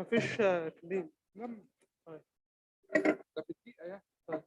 مفيش كليم. طيب. ده في الدقيقة يا طيب.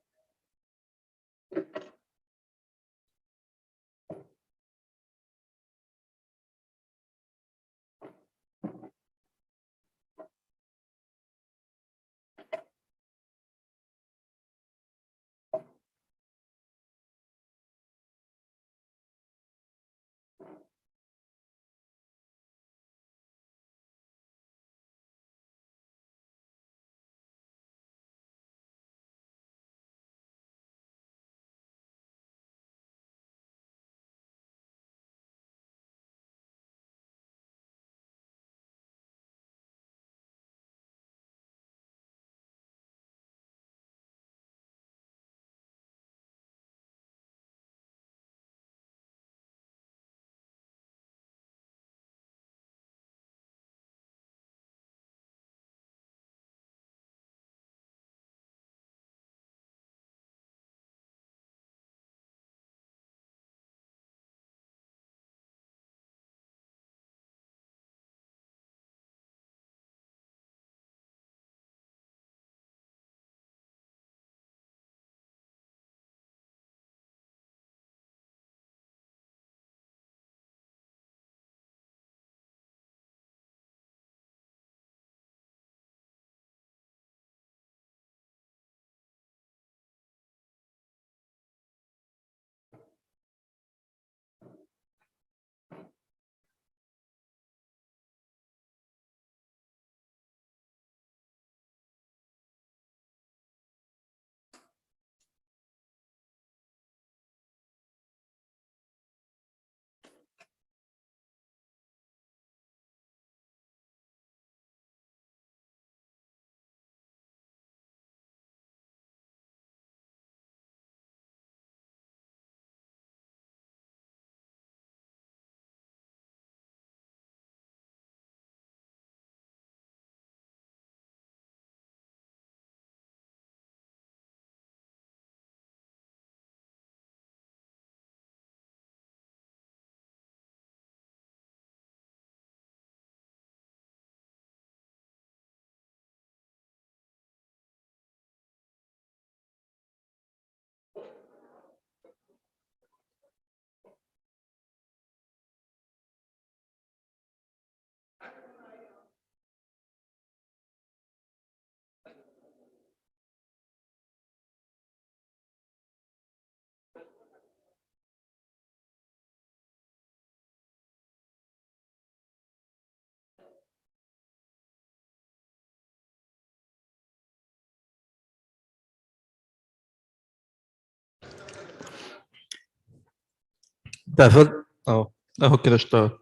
تاخد اهو كده اشتغل.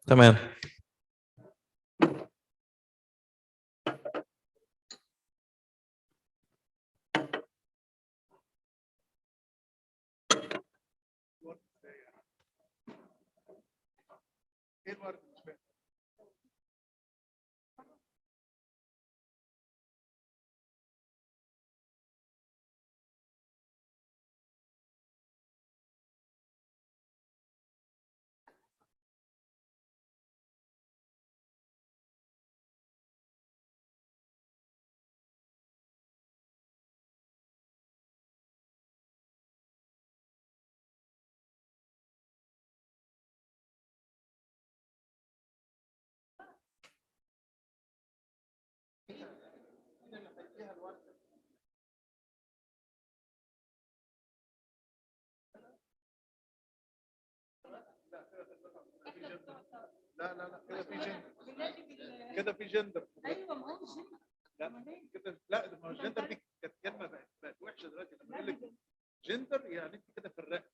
تمام. ايه الورد مش فاهم. لا لا لا كده في جندر. كده في جندر. ايوه ما هو جندر. لا كده لا ده ما هو الجندر دي كانت كلمه بقت وحشه دلوقتي لما يقول لك جندر يعني انت كده فرقت.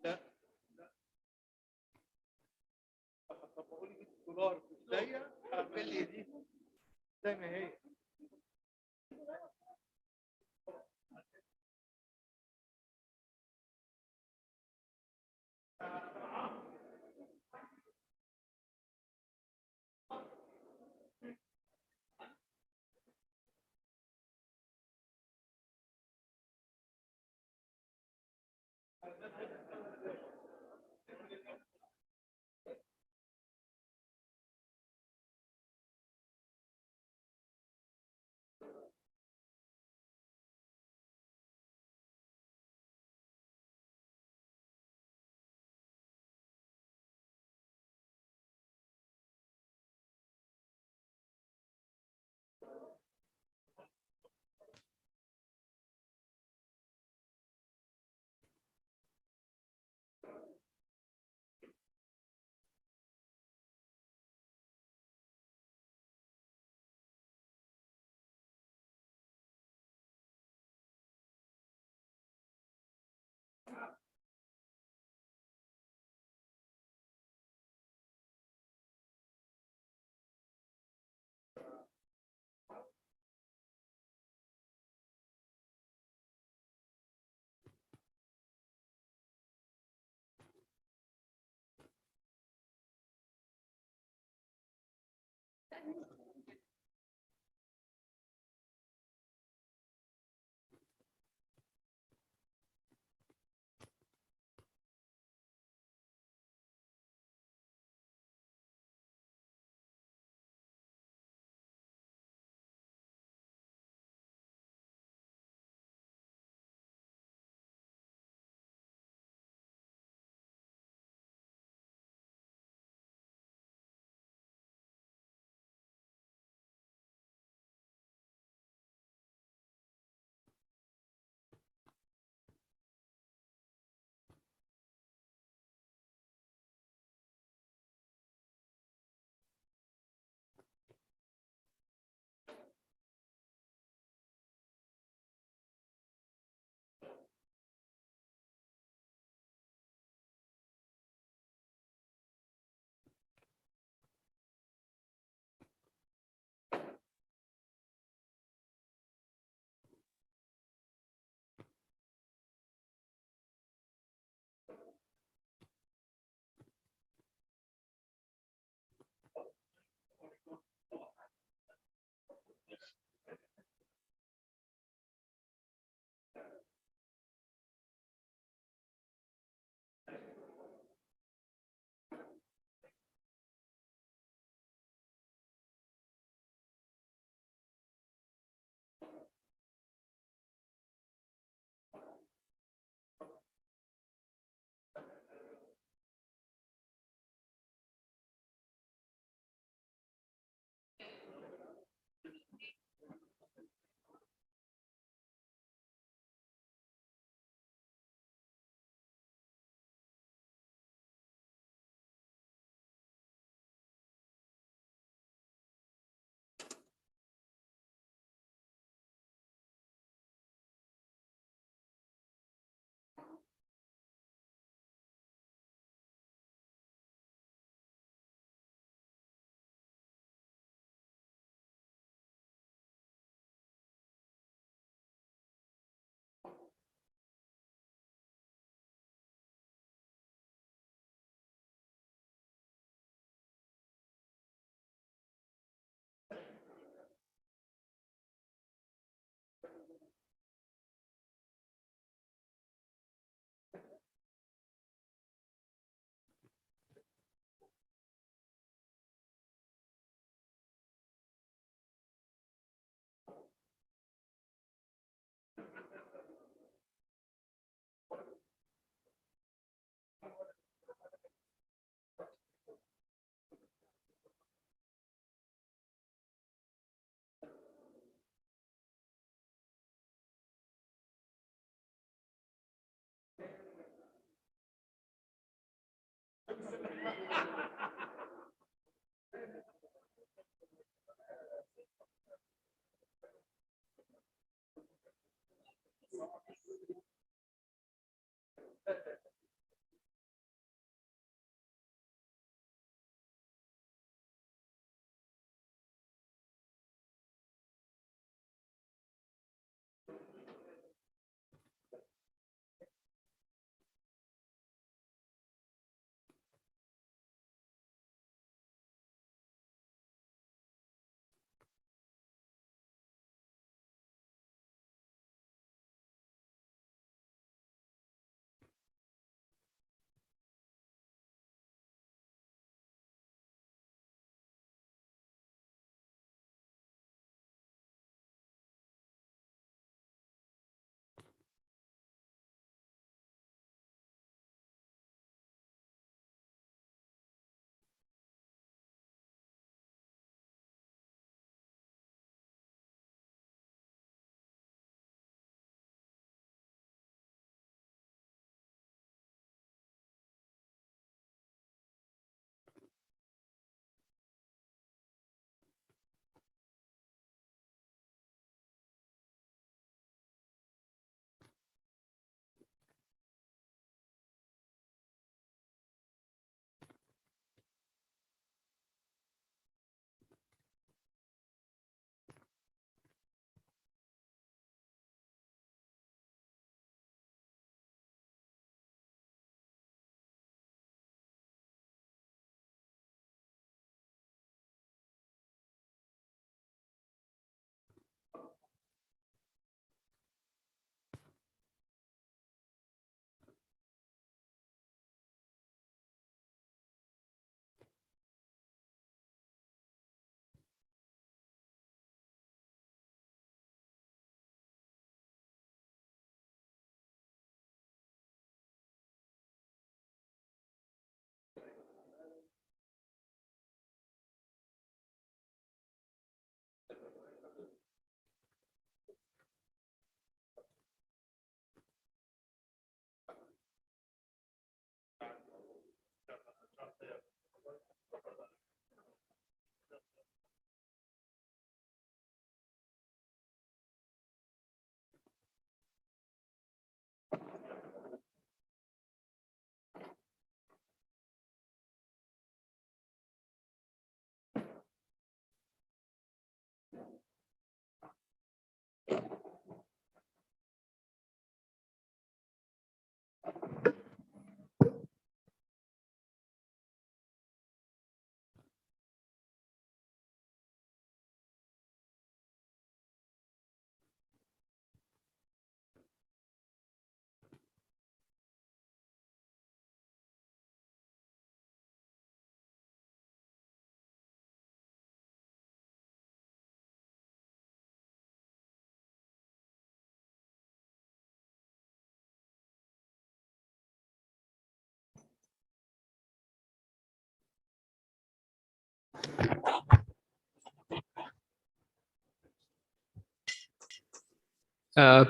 لا لا. طب بقول لك دولار في بدايه اعمل لي دي زي ما هي.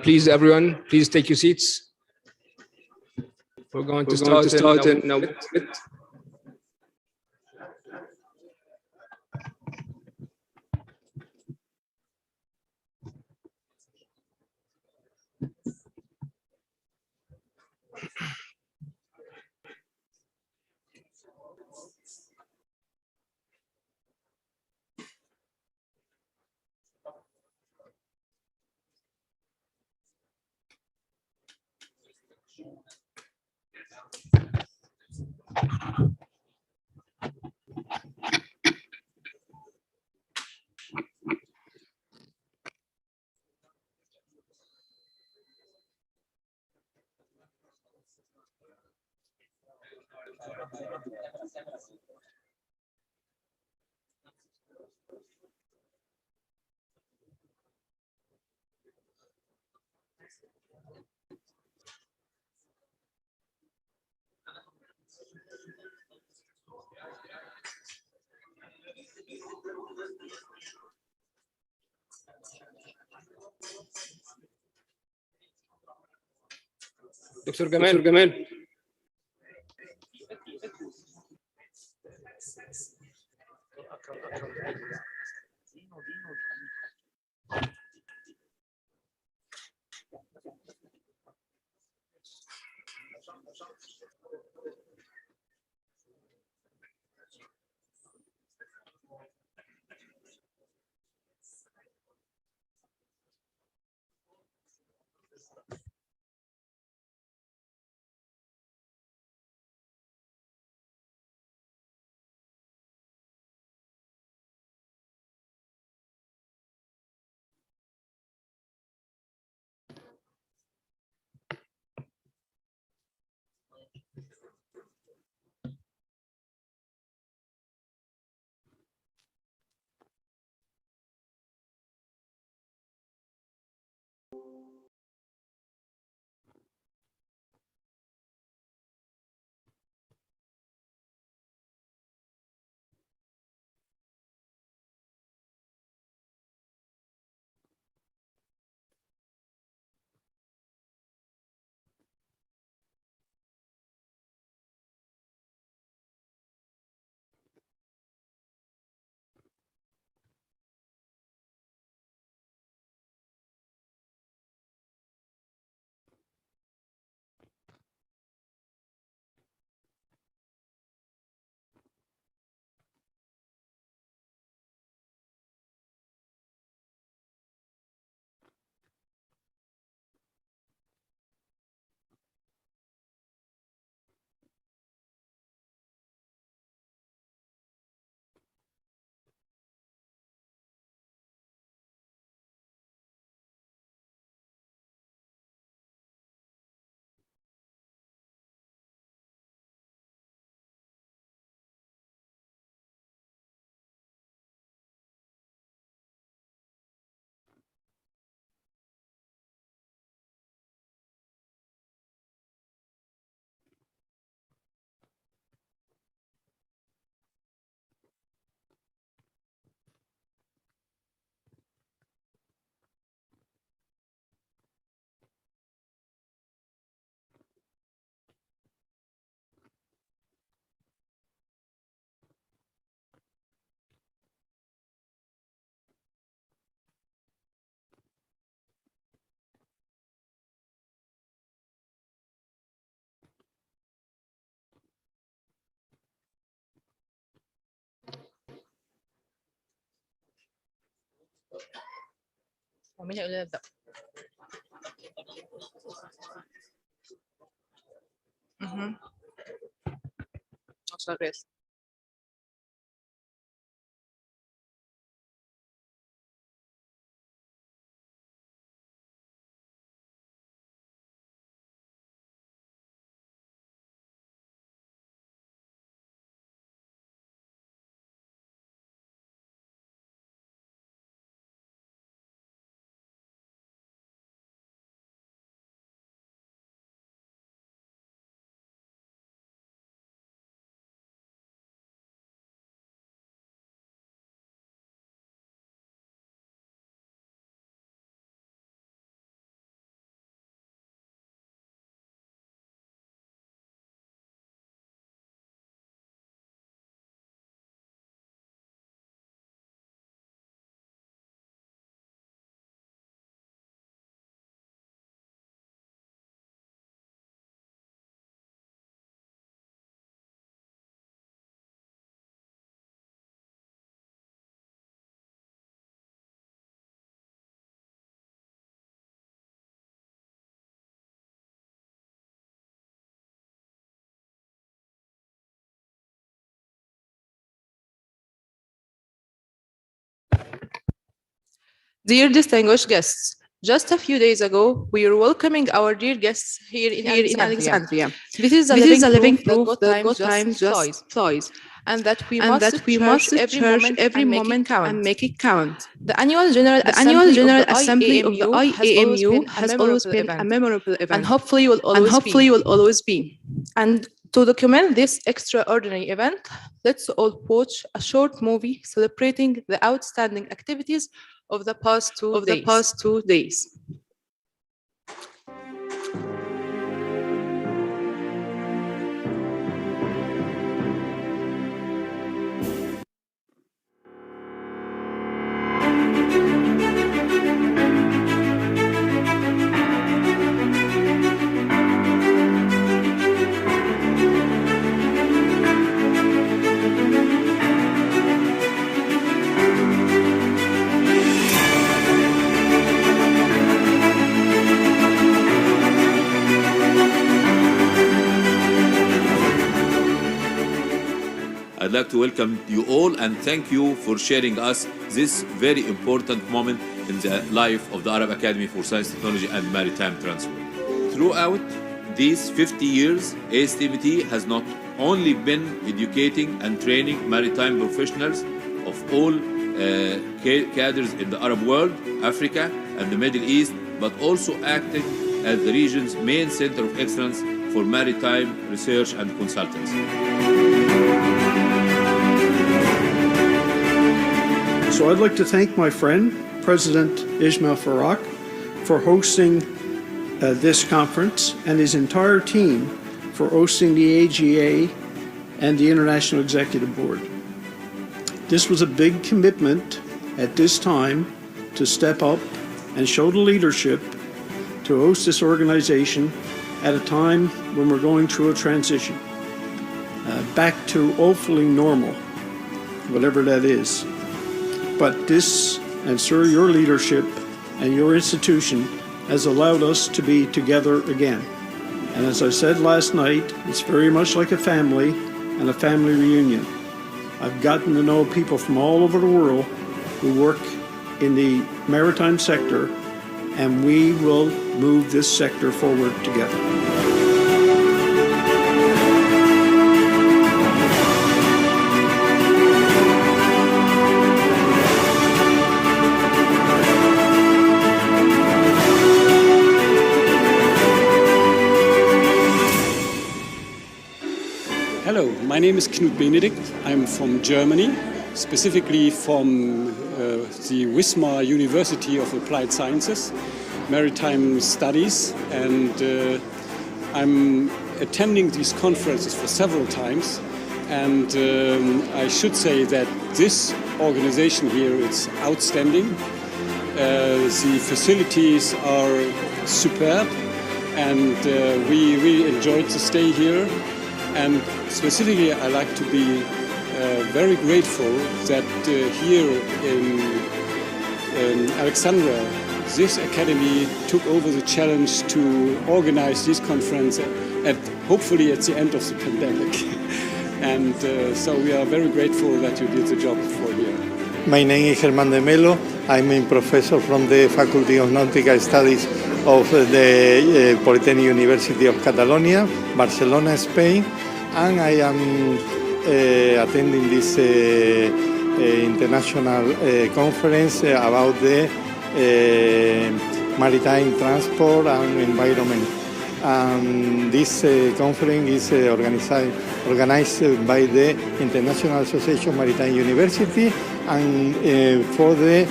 Please, everyone, please take your seats. We're going to start in a minute. دكتور جمال. ومين هيقول لي ابدا؟ شغال. Dear distinguished guests, just a few days ago, we were welcoming our dear guests here in Alexandria. This is a living proof that good times just flies, and that we must cherish every moment and make it count. The annual General Assembly of the IAMU has always been a memorable event, and hopefully will always be. And to document this extraordinary event, let's all watch a short movie celebrating the outstanding activities of the past 2 days. I'd like to welcome you all and thank you for sharing us this very important moment in the life of the Arab Academy for Science, Technology and Maritime Transport. Throughout these 50 years, ASTMT has not only been educating and training maritime professionals of all cadres in the Arab world, Africa and the Middle East, but also acting as the region's main center of excellence for maritime research and consultancy. So I'd like to thank my friend, President Ismail Farak, for hosting this conference and his entire team for hosting the AGA and the International Executive Board. This was a big commitment at this time to step up and show the leadership to host this organization at a time when we're going through a transition back to hopefully normal, whatever that is. But this, and sir, your leadership and your institution has allowed us to be together again. And as I said last night, it's very much like a family and a family reunion. I've gotten to know people from all over the world who work in the maritime sector, and we will move this sector forward together. Hello, my name is Knut Benedikt. I'm from Germany, specifically from the Wismar University of Applied Sciences, Maritime Studies, and I'm attending these conferences for several times. And I should say that this organization here is outstanding. The facilities are superb, and we really enjoyed to stay here. And specifically, I like to be very grateful that here in Alexandria, this academy took over the challenge to organize this conference hopefully at the end of the pandemic. And so we are very grateful that you did the job for here. My name is Germán de Melo. I'm a professor from the Faculty of Nautical Studies of the Polytechnic University of Catalonia, Barcelona, Spain. And I am attending this international conference about the maritime transport and environment. This conference is organized by the International Association of Maritime University and for the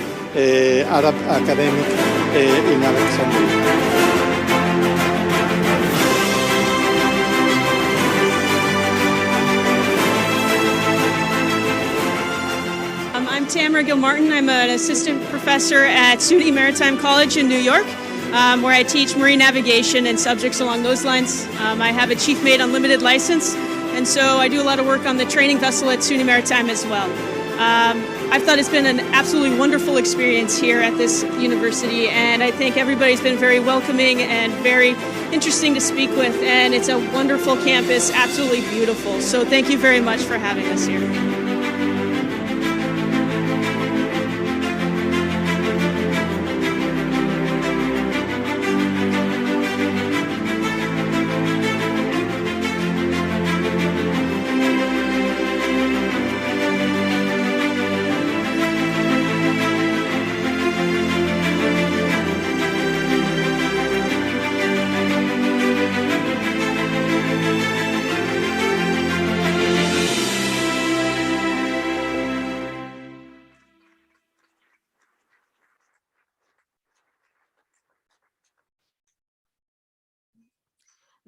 Arab Academic in Alexandria. I'm Tamara Gilmartin. I'm an assistant professor at SUNY Maritime College in New York, where I teach marine navigation and subjects along those lines. I have a chief mate unlimited license, and so I do a lot of work on the training vessel at SUNY Maritime as well. I've thought it's been an absolutely wonderful experience here at this university, and I think everybody's been very welcoming and very interesting to speak with, and it's a wonderful campus, absolutely beautiful. So thank you very much for having us here.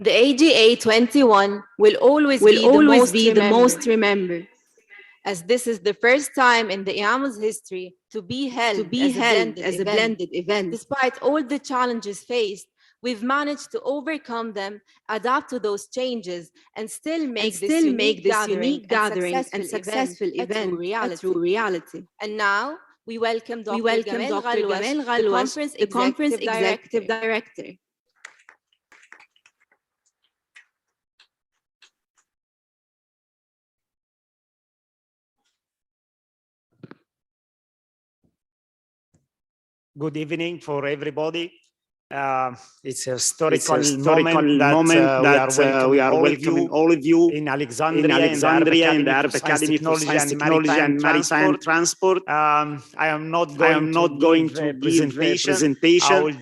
The AGA 21 will always be the most remembered, as this is the first time in the IAMUC's history to be held as a blended event. Despite all the challenges faced, we've managed to overcome them, adapt to those changes, and still make this unique gathering and successful event a true reality. And now, we welcome Dr. Gamel Ghalwash, the Conference Executive Director. Good evening for everybody. It's a historical moment that we are welcoming all of you in Alexandria in the Arab Academy for Science, Technology, and Maritime Transport. I am not going to give a presentation. I will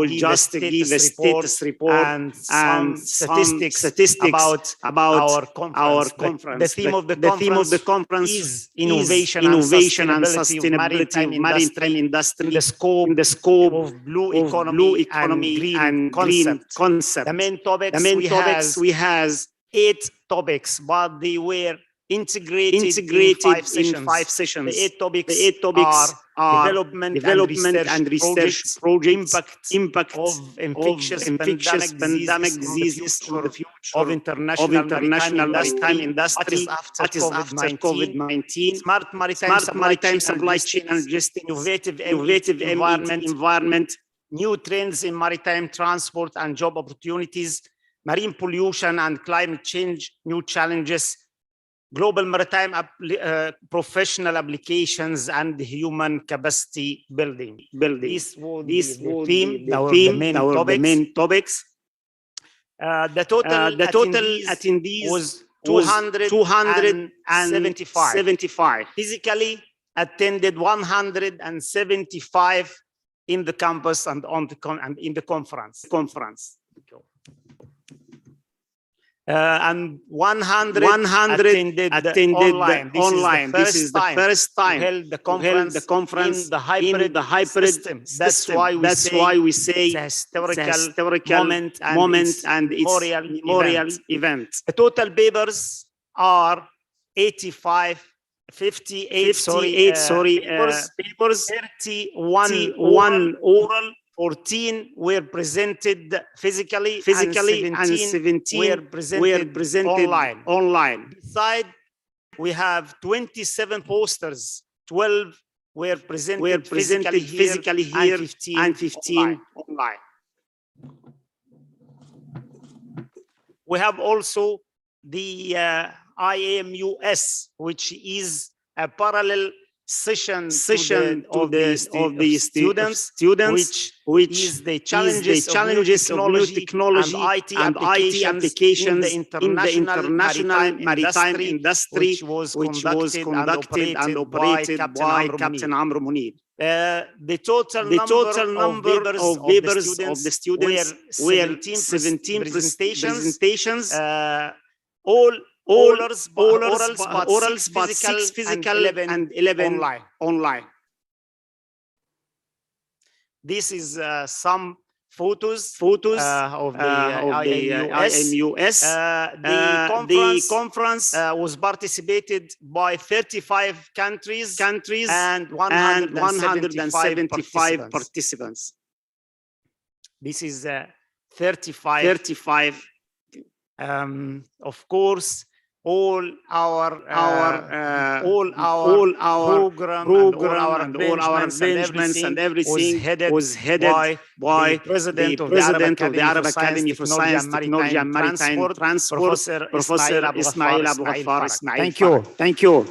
just give a status report and some statistics about our conference. The theme of the conference is innovation and sustainability of maritime industry in the scope of blue economy and green concept. The main topics we has 8 topics, but they were integrated in 5 sessions. The 8 topics are development and research projects, impact of infectious pandemic diseases on the future of international maritime industry that is after COVID-19, smart maritime supply chain and just innovative environment, new trends in maritime transport and job opportunities, marine pollution and climate change, new challenges, global maritime professional applications, and human capacity building. This will be the main topics. The total attendees was 275. Physically attended 175 in the campus and in the conference. And 100 attended online. This is the first time held the conference in the hybrid system. That's why we say it's a historical moment and it's a memorial event. The total papers are 58 papers, 31 oral, 14 were presented physically and 17 were presented online. Besides, we have 27 posters, 12 were presented physically here and 15 online. We have also the IAMUC, which is a parallel session of the students, which is the challenges of new technology and IT applications in the international maritime industry, which was conducted and operated by Captain Amr Munir. The total number of papers of the students were 17 presentations, orals, but 6 physical and 11 online. This is some photos of the IAMUC. The conference was participated by 35 countries and 175 participants. This is 35. Of course, all our program and all our arrangements and everything was headed by the president of the Arab Academy for Science, Technology, and Maritime Transport, Professor Ismail Abu Ghaffar. Thank you.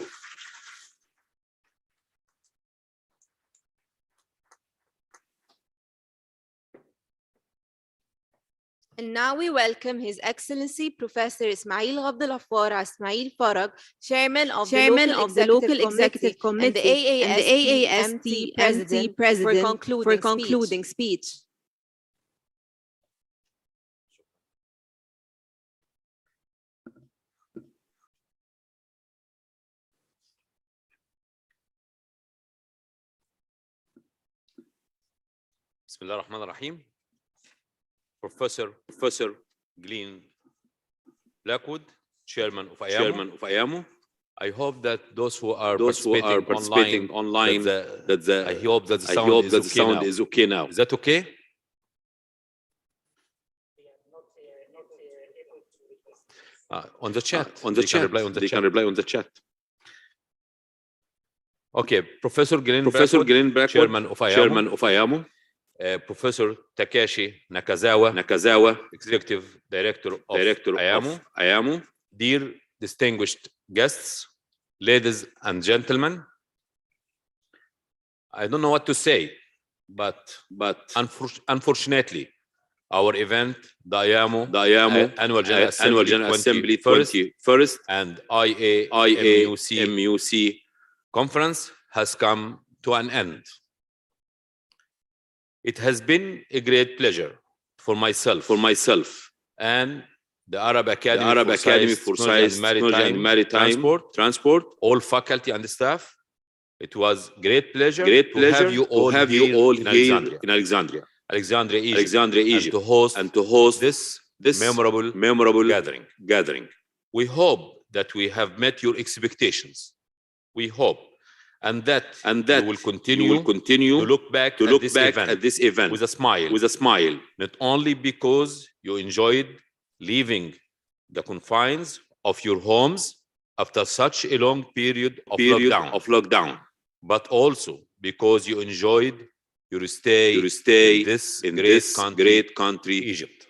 And now we welcome His Excellency Professor Ismail Ismail Farag, Chairman of the Local Executive Committee and the AAST President for concluding speech. Bismillah ar-Rahman ar-Rahim. Professor Glenn Blackwood, Chairman of IAMUC. I hope that those who are participating online, I hope that the sound is okay now. Is that okay? On the chat. They can reply on the chat. Okay, Professor Glenn Blackwood, Chairman of IAMUC. Professor Takashi Nakazawa, Executive Director of IAMUC. Dear distinguished guests, ladies and gentlemen, I don't know what to say. But unfortunately, our event, the IAMUC Annual General Assembly 21st and IAMUC conference has come to an end. It has been a great pleasure for myself and the Arab Academy for Science, Technology and Maritime Transport, all faculty and staff. It was great pleasure to have you all here in Alexandria, Egypt, and to host this memorable gathering. We hope that we have met your expectations. We hope, and that you will continue to look back at this event with a smile, not only because you enjoyed leaving the confines of your homes after such a long period of lockdown, but also because you enjoyed your stay in this great country, Egypt.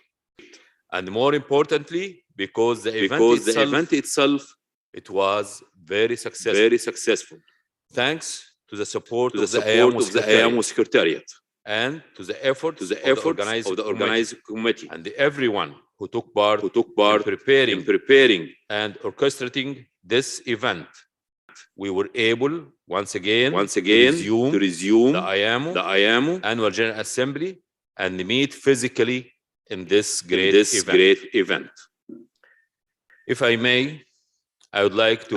And more importantly, because the event itself it was very successful. Thanks to the support of the IAMUC Secretariat and to the efforts of the organizing committee and everyone who took part in preparing and orchestrating this event. We were able once again to resume the IAMUC Annual General Assembly and meet physically in this great event. If I may, I would like to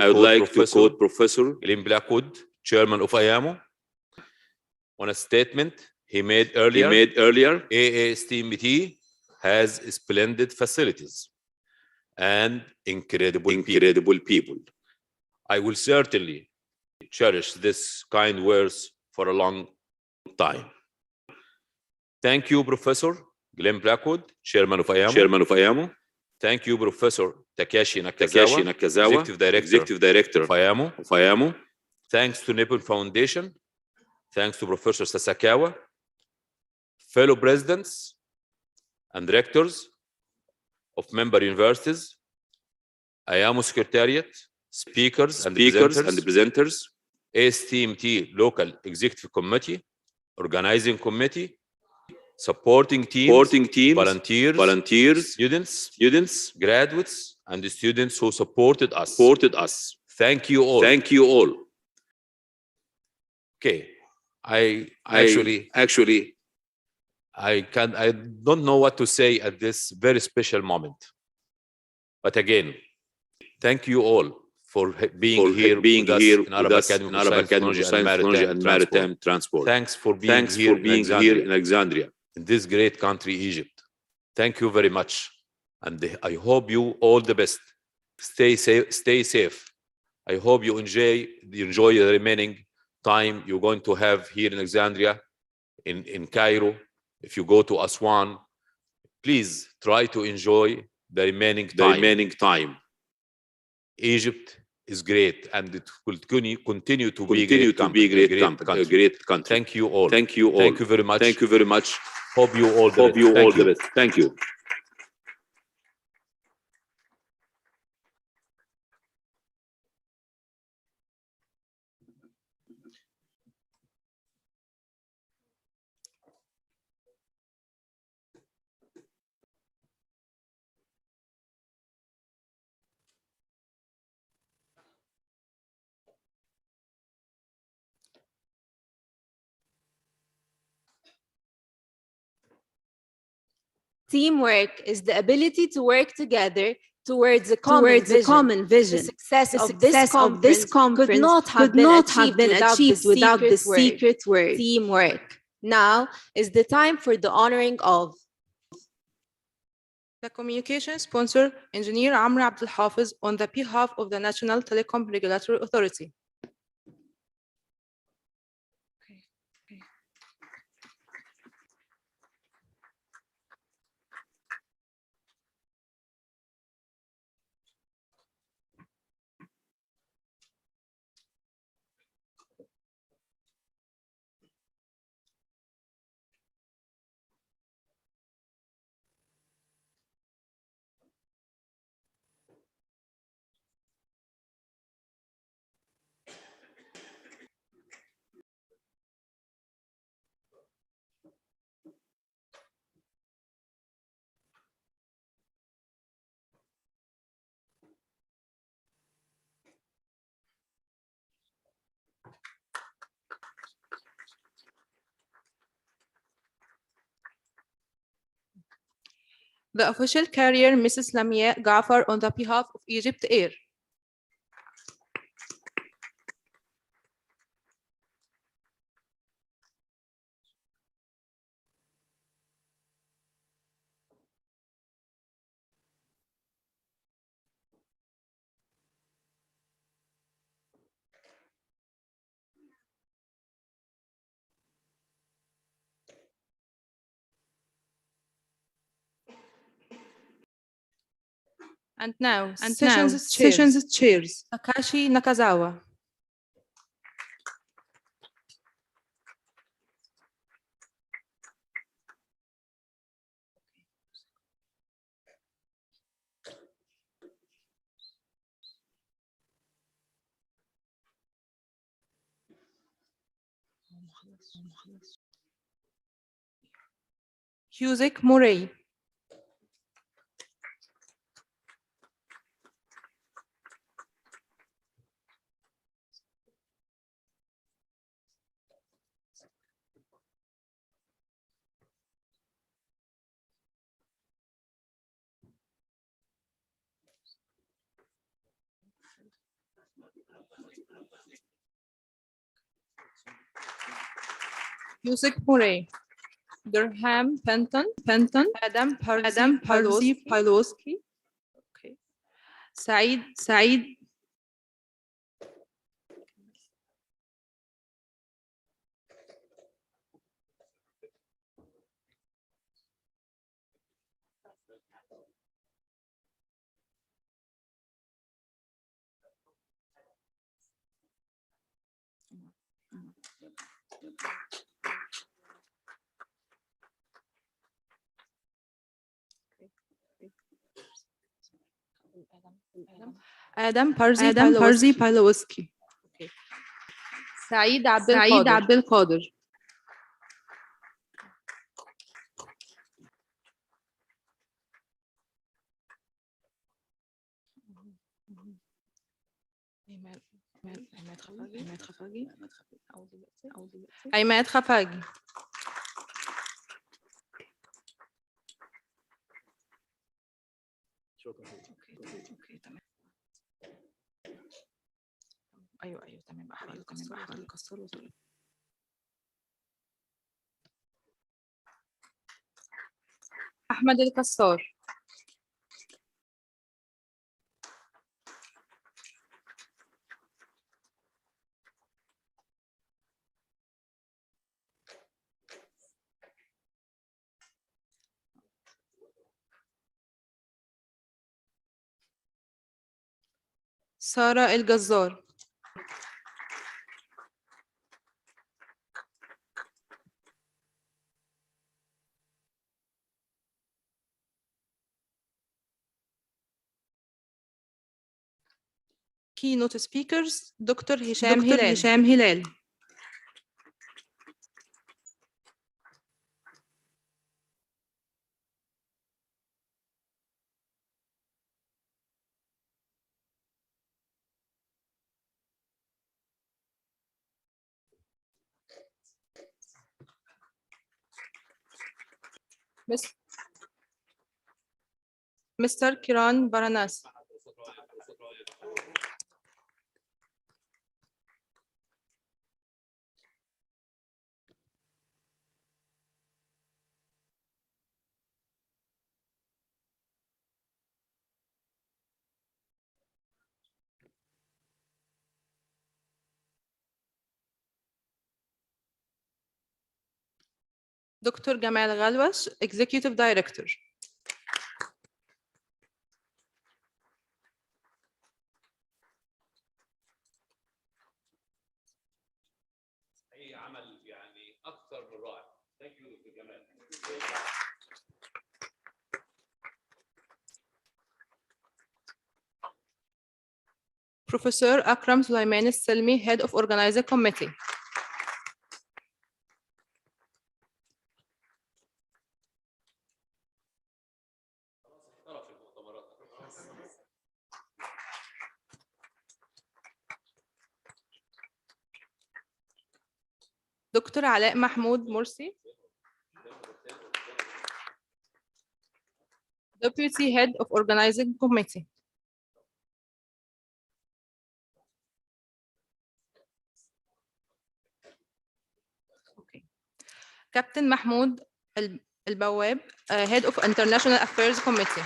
quote Professor Glenn Blackwood, Chairman of IAMUC, on a statement he made earlier. AASTMT has splendid facilities and incredible people. I will certainly cherish this kind words for a long time. Thank you, Professor Glenn Blackwood, Chairman of IAMUC. Thank you, Professor Takashi Nakazawa, Executive Director of IAMUC. Thanks to Nippon Foundation. Thanks to Professor Sasakawa, fellow presidents and rectors of member universities, IAMUC Secretariat, speakers and presenters, ASTMT Local Executive Committee, Organizing Committee, supporting teams, volunteers, students, graduates, and the students who supported us. Thank you all. Okay, I don't know what to say at this very special moment. But again, thank you all for being here with us in Arab Academy of Science, Technology and Maritime Transport. Thanks for being here in Alexandria, in this great country, Egypt. Thank you very much. And I hope you all the best. Stay safe. I hope you enjoy the remaining time you're going to have here in Alexandria, in Cairo. If you go to Aswan, please try to enjoy the remaining time. Egypt is great, and it will continue to be a great country. Thank you all. Thank you very much. Hope you all the best. Thank you. Teamwork is the ability to work together towards a common vision. The success of this conference could not have been achieved without the secret word, teamwork. Now is the time for the honoring of the communication sponsor, Engineer Amr Abdel Hafiz, on the behalf of the National Telecom Regulatory Authority. The official carrier, Mrs. Lamia Gafar, on the behalf of Egypt Air. And now, sessions chairs. Takashi Nakazawa. Husik Murray. Husik Murray. Durham Penton, Adam Pawlowski. Okay. Said. Adam Parzi Pawlowski. Okay. Said Abdel Qadir. Ahmed Khafagi. ايوه تمام كسره. احمد الكسار. سارة الجزار. Keynote speakers دكتور هشام هلال. مستر كيران باراناس. دكتور جمال غلوش Executive Director. أي عمل يعني أكثر من رائع. Thank you دكتور جمال. Professor Akram Sulaiman Selmi, Head of Organizer Committee. دكتور علاء محمود مرسي. Deputy Head of Organizing Committee. Captain Mahmoud Al-Bawab, Head of International Affairs Committee.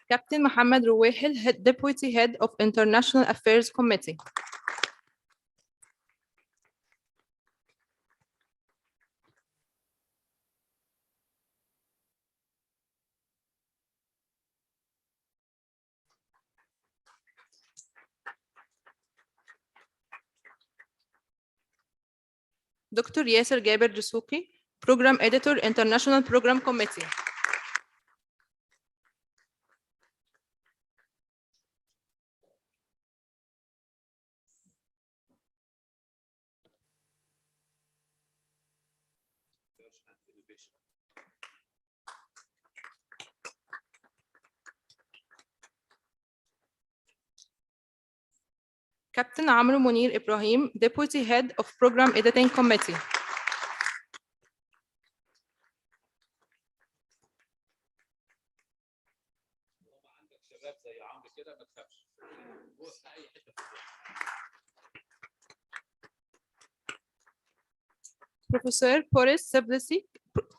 Captain Mohammed Ruwehil, Deputy Head of International Affairs Committee. Dr. Yasser Gaber Dsuki, Program Editor, International Program Committee. Captain Amr Munir Ibrahim, Deputy Head of Program Editing Committee. Professor Boris Seblisik,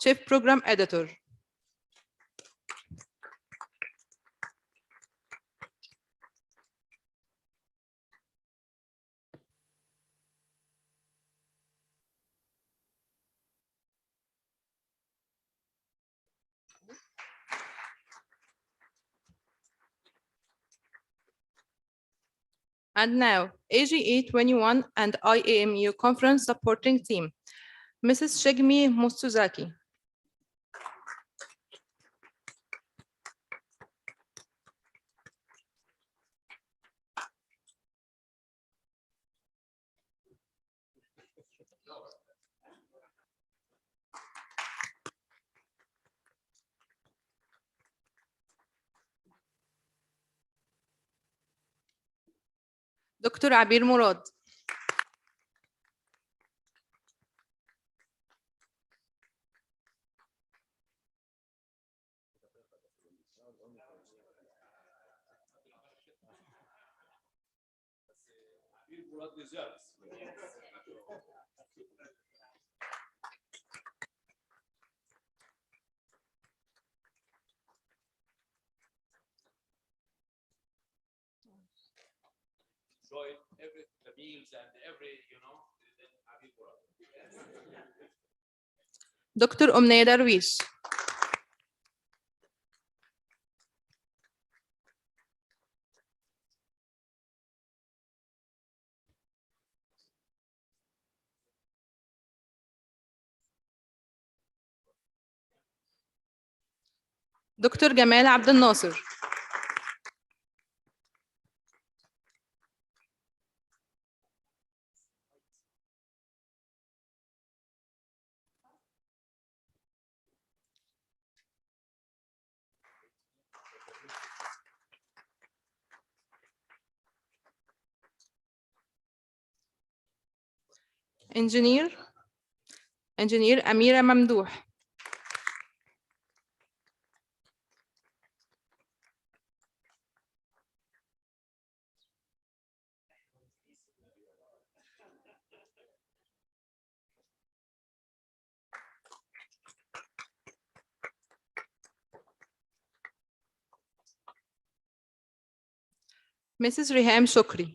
Chief Program Editor. And now, AGE 21 and IAMU Conference Supporting Team, Mrs. Shigmi Mustuzaki. Dr. Abir Murad. Join the meals and Dr. Omnaya Darwish. Dr. Gamal Abdel Nasser. Engineer Amira Mamdouh. Mrs. Riham Shukri.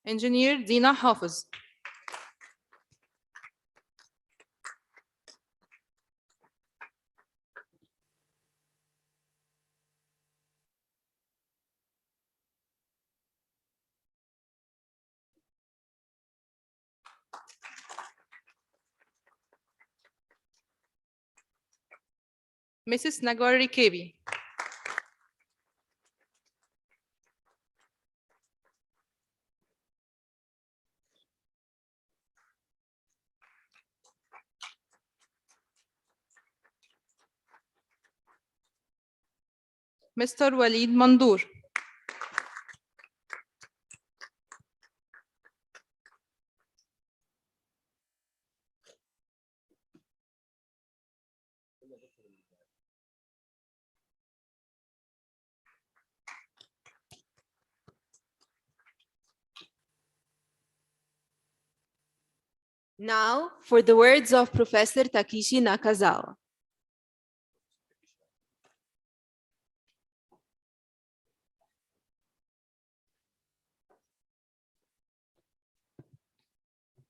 Engineer Dina Hafiz. Mrs. Nagwari Kebi. Mr. Walid Mandur. Now, for the words of Professor Takeshi Nakazawa.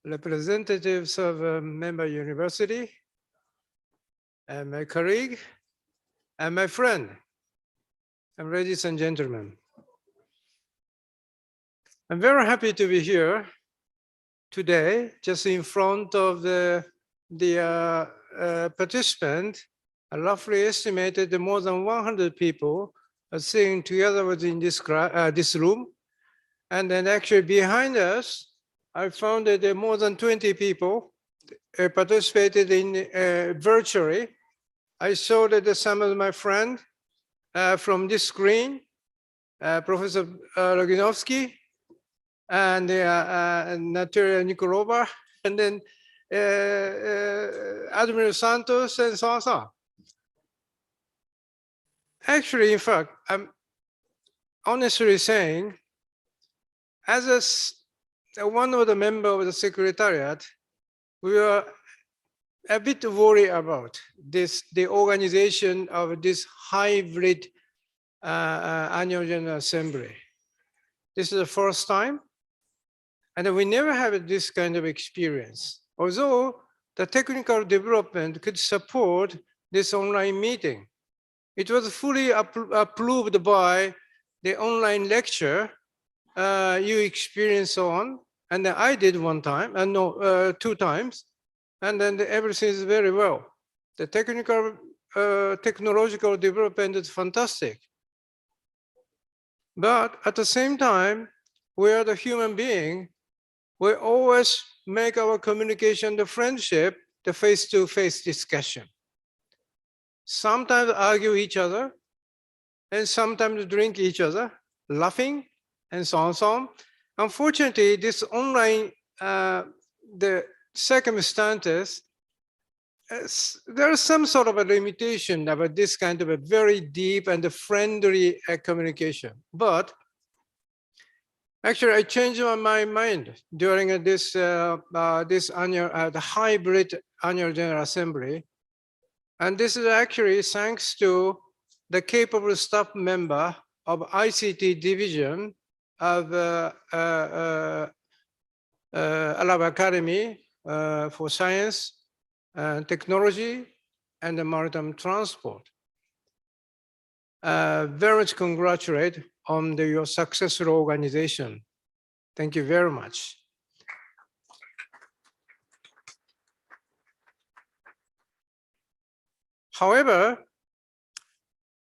Representatives of a member university, and my colleague, and my friend, and ladies and gentlemen. I'm very happy to be here today, just in front of the participant. I roughly estimated that more than 100 people are sitting together within this room. And then actually behind us, I found that there are more than 20 people participated in virtually. I saw that some of my friends from this screen, Professor Loginovsky and Natalia Nikolova, and then Admiral Santos and so on, so on. Actually, in fact, I'm honestly saying, as one of the members of the Secretariat, we are a bit worried about the organization of this hybrid annual general assembly. This is the first time, and we never had this kind of experience. Although the technical development could support this online meeting, it was fully approved by the online lecture you experienced on, and then I did one time, and no, 2 times, and then everything is very well. The technological development is fantastic. But at the same time, we are the human being. We always make our communication, the friendship, the face-to-face discussion. Sometimes argue each other, and sometimes drink each other, laughing, and so on, so on. Unfortunately, this online, the circumstances, there is some sort of a limitation about this kind of a very deep and friendly communication. But actually, I changed my mind during this annual, the hybrid annual general assembly, and this is actually thanks to the capable staff member of ICT division of Arab Academy for Science, Technology, and the Maritime Transport. Very much congratulate on your successful organization. Thank you very much. However,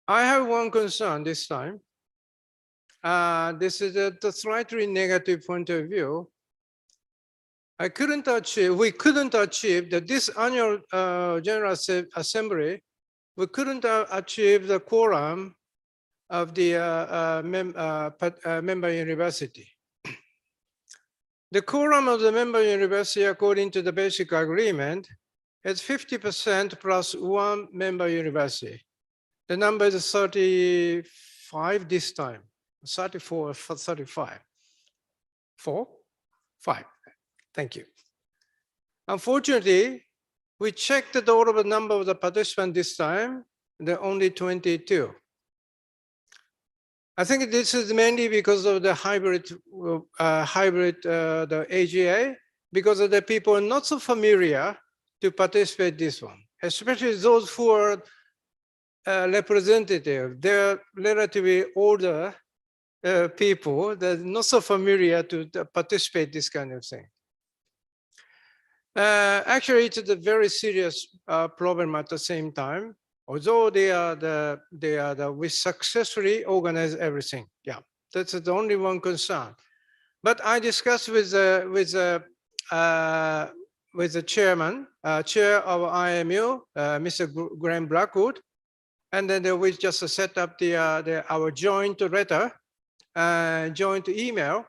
I have one concern this time. This is a slightly negative point of view. We couldn't achieve that this annual General Assembly, we couldn't achieve the quorum of the member university. The quorum of the member university, according to the basic agreement, is 50% plus 1 member university. The number is 35 this time, 34 for 35. 4, 5. Thank you. Unfortunately, we checked the total number of the participants this time, there are only 22. I think this is mainly because of the hybrid, the AGA, because of the people not so familiar to participate this one, especially those who are representative. They're relatively older people that are not so familiar to participate this kind of thing. Actually, it's a very serious problem at the same time. Although we successfully organize everything. Yeah, that's the only one concern. But I discussed with the chairman, chair of IAMU, Mr. Graham Blackwood, and then we just set up our joint letter, joint email,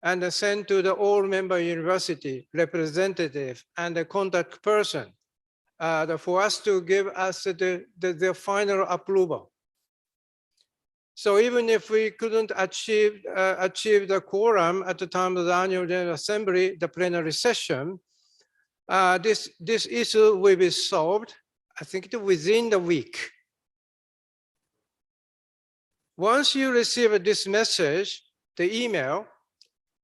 and send to the all member university representative and the contact person for us to give us the final approval. So even if we couldn't achieve the quorum at the time of the annual general assembly, the plenary session, this issue will be solved, I think, within the week. Once you receive this message, the email,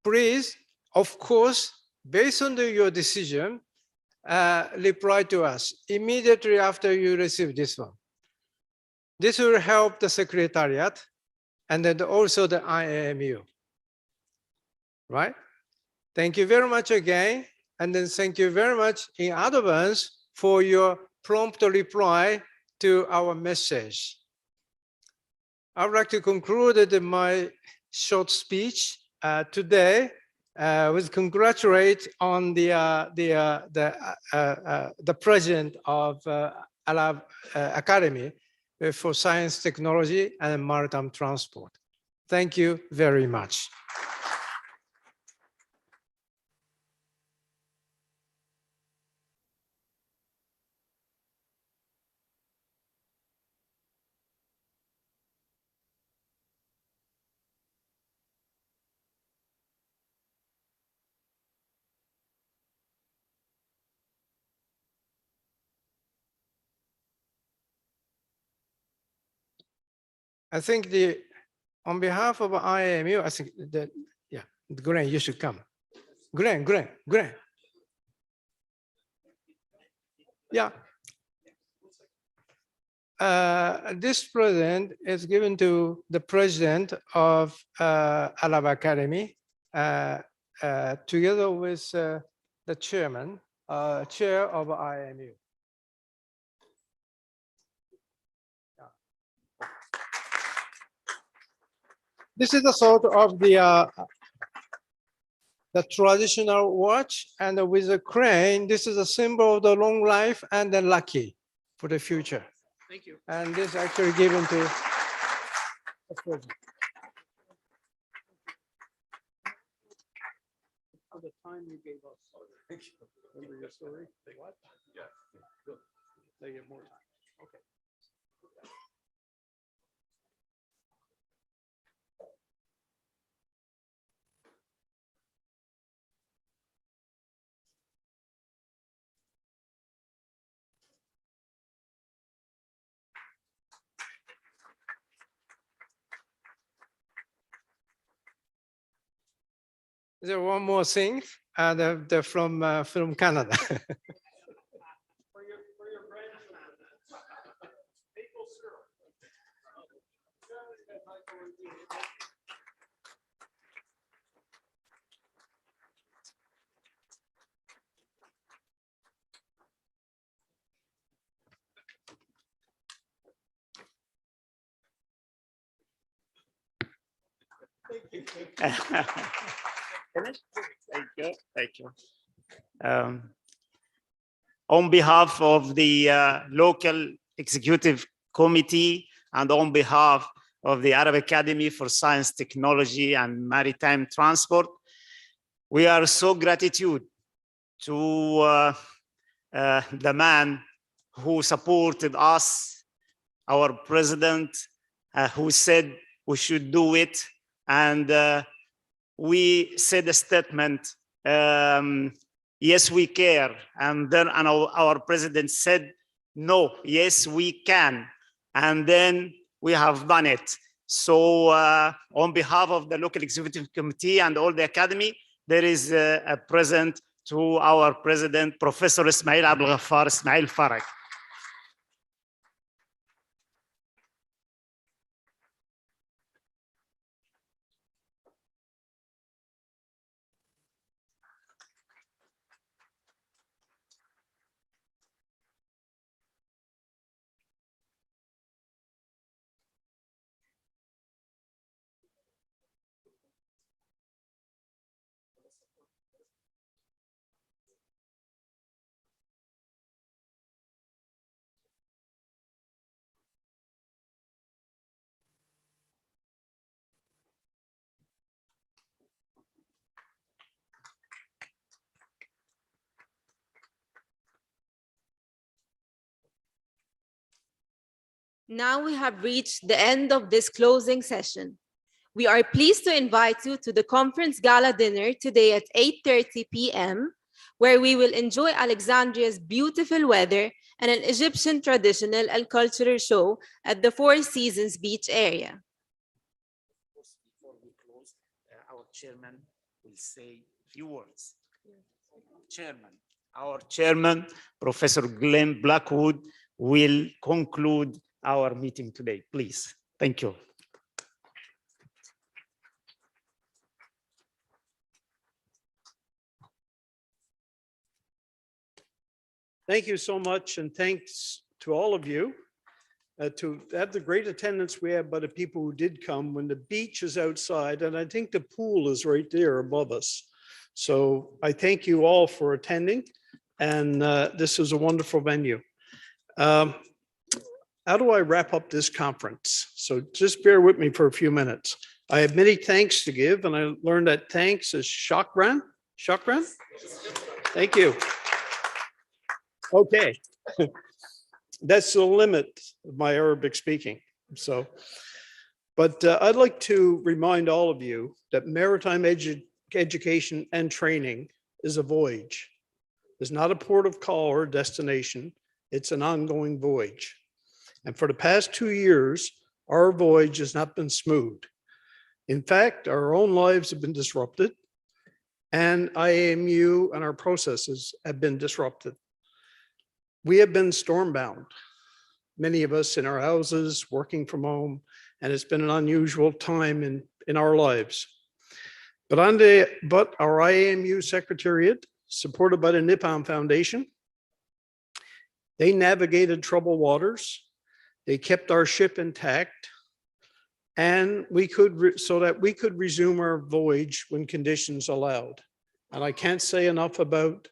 please, of course, based on your decision, reply to us immediately after you receive this one. This will help the secretariat and then also the IAMU, right? Thank you very much again. And then thank you very much in advance for your prompt reply to our message. I would like to conclude my short speech today with congratulate on the president of Arab Academy for Science, Technology, and Maritime Transport. Thank you very much. I think on behalf of IAMU, I think that, yeah, Glenn, you should come. Glenn. Yeah. This present is given to the president of Arab Academy, together with the chairman, chair of IAMU. This is the sort of the traditional watch, and with a crane, this is a symbol of the long life and the lucky for the future. Thank you. And this is actually given to the president. For the time you gave us. Thank you. Remember your story? What? Yeah. Good. They get more time. Okay. There one more thing, and they're from Canada. Thank you. On behalf of the local executive committee and on behalf of the Arab Academy for Science, Technology, and Maritime Transport, we are so gratitude to the man who supported us, our president, who said we should do it. And we said a statement, yes, we care. And then our president said, no, yes, we can. And then we have done it. So on behalf of the local executive committee and all the academy, there is a present to our president, Professor Ismail Abdel Ghaffar Ismail Farag. Now we have reached the end of this closing session. We are pleased to invite you to the conference gala dinner today at 8:30 p.m., where we will enjoy Alexandria's beautiful weather and an Egyptian traditional and cultural show at the Four Seasons Beach area. Before we close, our chairman will say a few words. Our chairman, Professor Glenn Blackwood, will conclude our meeting today. Please. Thank you. Thank you so much, and thanks to all of you to have the great attendance we have by the people who did come when the beach is outside, and I think the pool is right there above us. So I thank you all for attending, and this is a wonderful venue. How do I wrap up this conference? So just bear with me for a few minutes. I have many thanks to give, and I learned that thanks is shukran. Shukran? Thank you. Okay. That's the limit of my Arabic speaking. So, but I'd like to remind all of you that maritime education and training is a voyage. It's not a port of call or destination. It's an ongoing voyage. And for the past 2 years, our voyage has not been smooth. In fact, our own lives have been disrupted, and IAMU and our processes have been disrupted. We have been stormbound, many of us in our houses, working from home, and it's been an unusual time in our lives. But our IAMU Secretariat, supported by the Nippon Foundation, they navigated troubled waters. They kept our ship intact, and so that we could resume our voyage when conditions allowed. And I can't say enough about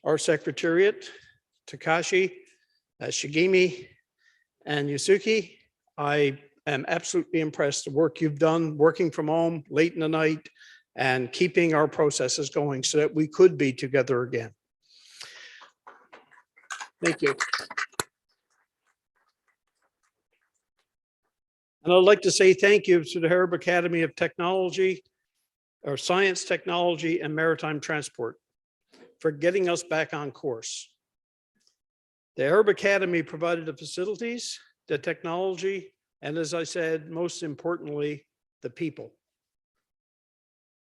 our Secretariat, Takashi, Shigemi, and Yusuke. I am absolutely impressed with the work you've done, working from home late in the night and keeping our processes going so that we could be together again. Thank you. And I'd like to say thank you to the Arab Academy of Technology, or Science, Technology, and Maritime Transport for getting us back on course. The Arab Academy provided the facilities, the technology, and as I said, most importantly, the people.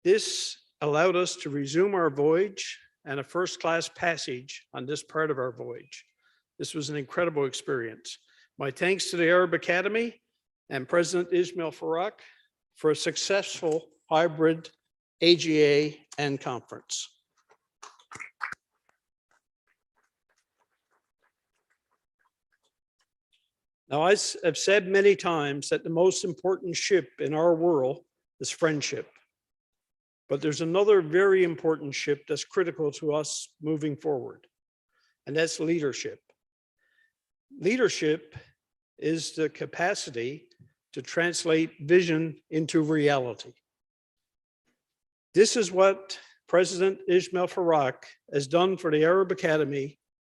This allowed us to resume our voyage and a first-class passage on this part of our voyage. This was an incredible experience. My thanks to the Arab Academy and President Ismail Farak for a successful hybrid AGA and conference. Now, I have said many times that the most important ship in our world is friendship. But there's another very important ship that's critical to us moving forward, and that's leadership. Leadership is the capacity to translate vision into reality. This is what President Ismail Farak has done for the Arab Academy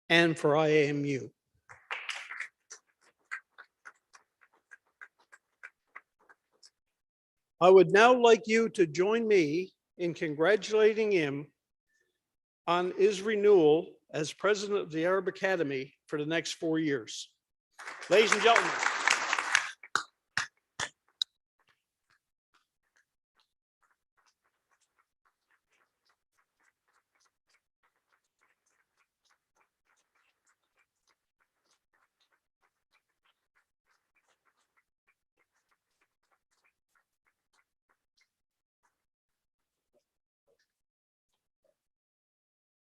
and for IAMU. I would now like you to join me in congratulating him on his renewal as president of the Arab Academy for the next 4 years. Ladies and gentlemen.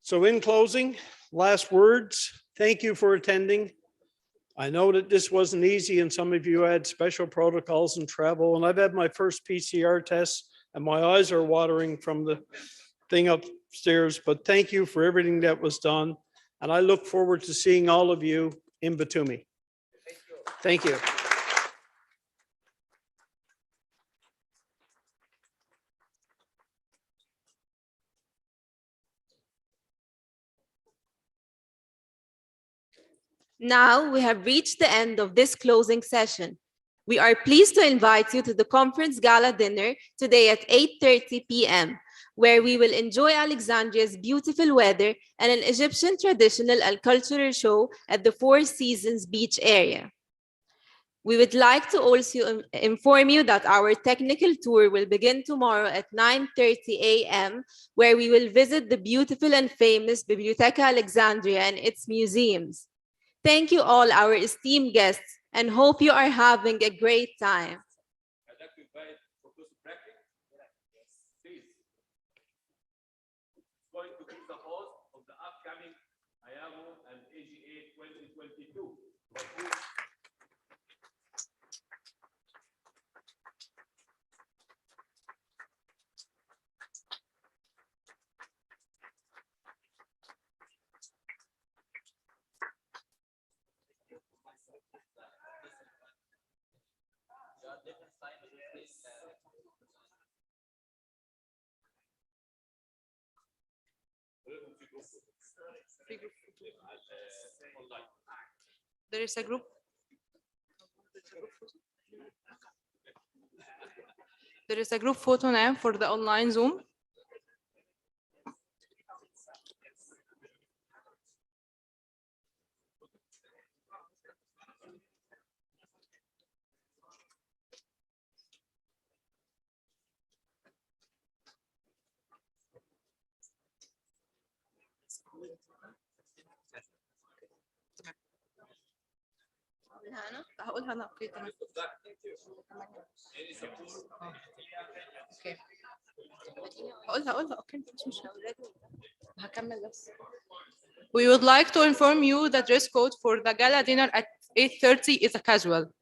So in closing, last words, thank you for attending. I know that this wasn't easy and some of you had special protocols and travel, and I've had my first PCR test and my eyes are watering from the thing upstairs, but thank you for everything that was done. And I look forward to seeing all of you in Batumi. Thank you. Now we have reached the end of this closing session. We are pleased to invite you to the conference gala dinner today at 8:30 p.m., where we will enjoy Alexandria's beautiful weather and an Egyptian traditional and cultural show at the Four Seasons Beach area. We would like to also inform you that our technical tour will begin tomorrow at 9:30 a.m., where we will visit the beautiful and famous Biblioteca Alexandria and its museums. Thank you all, our esteemed guests, and hope you are having a great time. I'd like to invite Professor Brackett. Please. It's going to be the host of the upcoming IAMUC and AGA 2022. There is a group. There is a group photo now for the online Zoom. هقولها انا اوكي تمام اوكي هقولها اوكي مش مشكله هكمل بس. We would like to inform you the dress code for the gala dinner at 8:30 is a casual.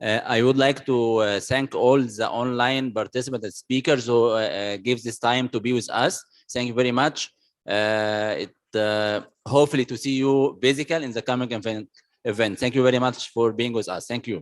I would like to thank all the online participants and speakers who give this time to be with us. Thank you very much. Hopefully to see you physically in the coming event. Thank you very much for being with us. Thank you.